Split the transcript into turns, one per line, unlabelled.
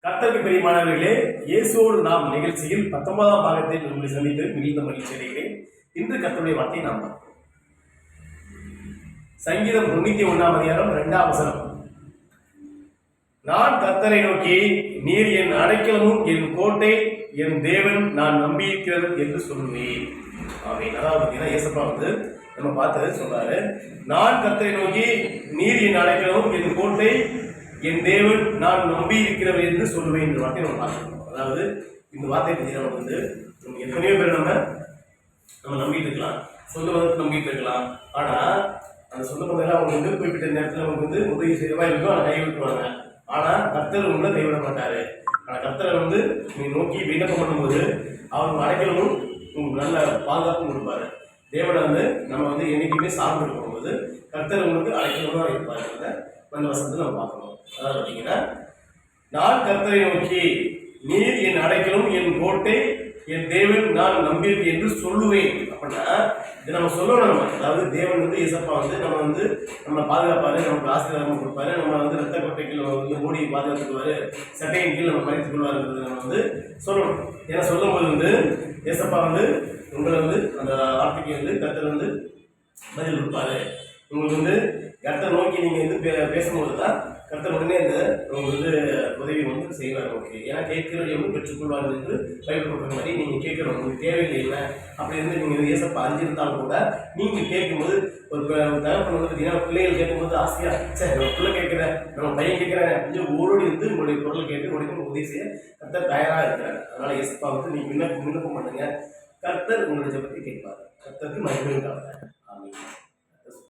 கர்த்தருக்கு பிரியமானவர்களே, இயேசுவோடு நாம் நிகழ்ச்சியில் 19ஆம் பாகத்தில் உங்களை சந்தித்து மிகுந்த மகிழ்ச்சி அடைகிறேன். இன்று கர்த்தருடைய வார்த்தையை நாம் பார்ப்போம். சங்கீதம் 91ஆம் அதிகாரம் 2ஆம் வசனம். நான் கர்த்தரை நோக்கி, நீர் என் அடைக்கலமும் என் கோட்டை, என் தேவன் நான் நம்பியிருக்கிறது என்று சொல்லுவேன். அதாவது ஏசப்பா நம்ம பார்த்து சொல்றாரு, நான் கர்த்தரை நோக்கி, நீர் என் அடைக்கலமும் என் கோட்டை, என் தேவன் நான் நம்பி இருக்கிறவர் என்று சொல்லுவேன். இந்த வார்த்தையை நம்ம பார்க்கணும். அதாவது இந்த வார்த்தை பற்றி நம்ம எத்தனையோ பேர் நம்ம நம்பிட்டு இருக்கலாம், சொந்த மதத்தை நம்பிட்டு இருக்கலாம். ஆனா அந்த சொந்த மதம் அவங்க குறிப்பிட்ட நேரத்தில் அவங்க உதவி செய்யறதா இருக்கும், அதை கைவிட்டுருவாங்க. ஆனா கர்த்தர் உங்களை கைவிட மாட்டாரு. ஆனா கர்த்தரை நீ நோக்கி விண்ணப்பம் பண்ணும்போது அவங்க அடைக்கலமும் உங்களுக்கு நல்ல பாதுகாப்பும் கொடுப்பாரு. தேவனை நம்ம என்னைக்குமே சார்ந்து இருக்கும்போது கர்த்தர் உங்களுக்கு அடைக்கலமா இருப்பாரு. அந்த வசனத்தை நம்ம பார்க்கணும். அதாவது பார்த்தீங்கன்னா, நான் கர்த்தரை நோக்கி, நீர் என் அடைக்கலும் என் கோட்டை, என் தேவன் நான் நம்பியிருக்கேன் என்று சொல்லுவேன். அப்படின்னா இதை நம்ம சொல்லணும். அதாவது தேவன் இயேசப்பா நம்ம பாதுகாப்பாரு, நமக்கு ஆசீர்வாதம் கொடுப்பாரு, நம்ம ரத்த கோட்டைக்கு மூடி பாதுகாத்துக்குவாரு, சட்டையின் கீழ் நம்ம மறைத்துக் கொள்வாருன்றது நம்ம சொல்லணும். ஏன்னா சொல்லும்போது இயேசப்பா உங்களை அந்த வார்த்தைக்கு கர்த்தர் பதில் கொடுப்பாரு. உங்களுக்கு கர்த்தர் நோக்கி நீங்க பேசும்போது தான் கர்த்தர் உடனே உங்களுக்கு உதவி செய்வார். ஓகே, ஏன்னா கேட்கிறவங்க பெற்றுக்கொள்வார்கள் என்று பைபிள் கொடுக்குற மாதிரி நீங்க கேட்கணும். உங்களுக்கு தேவையில்லை இல்லை அப்படி நீங்க இயேசப்பா அறிஞ்சிருந்தாலும் கூட நீங்க கேட்கும்போது ஒரு தகப்பன் பார்த்தீங்கன்னா பிள்ளைகள் கேட்கும்போது ஆசையா, சரி நம்ம பிள்ளை கேட்கிறேன், நம்ம பையன் கேட்கிறேன் அப்படின்னு ஓடி உங்களுடைய பொருள் கேட்டு உடனே உதவி செய்ய கர்த்தர் தயாரா இருக்கிறார். அதனால இயேசப்பா நீங்க விண்ணப்பம் பண்ணுங்க, கர்த்தர் உங்களுடைய ஜெபத்தை கேட்பார். கர்த்தருக்கு மகிமை உண்டாவதாக.